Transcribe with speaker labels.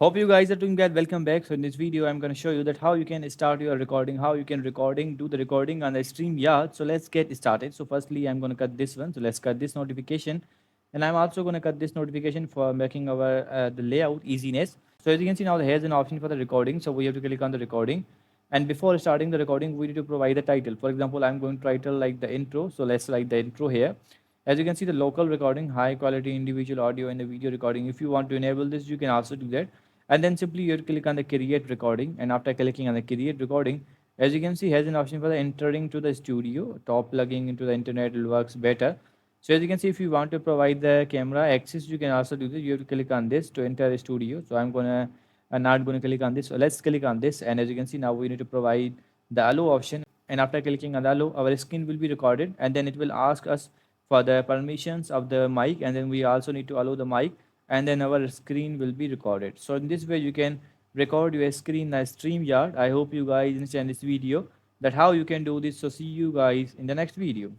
Speaker 1: Hope you guys are doing well. Welcome back. So in this video, I'm going to show you that how you can start your recording, how you can do the recording on the StreamYard. So let's get started. So firstly, I'm going to cut this one. So let's cut this notification, and I'm also going to cut this notification for making our the layout easiness. So as you can see now, here's an option for the recording. So we have to click on the recording, and before starting the recording, we need to provide the title. For example, I'm going to title like the intro. So let's write the intro here. As you can see, the local recording, high quality individual audio, and the video recording. If you want to enable this, you can also do that, and then simply you click on the create recording, and after clicking on the create recording, as you can see, has an option for the entering to the studio. Top plugging into the internet will works better. So as you can see, if you want to provide the camera access, you can also do this. You have to click on this to enter the studio. So I'm not gonna click on this. So let's click on this, and as you can see now, we need to provide the allow option, and after clicking on the allow, our screen will be recorded, and then it will ask us for the permissions of the mic, and then we also need to allow the mic, and then our screen will be recorded. So in this way you can record your screen as StreamYard. I hope you guys understand this video that how you can do this. So see you guys in the next video.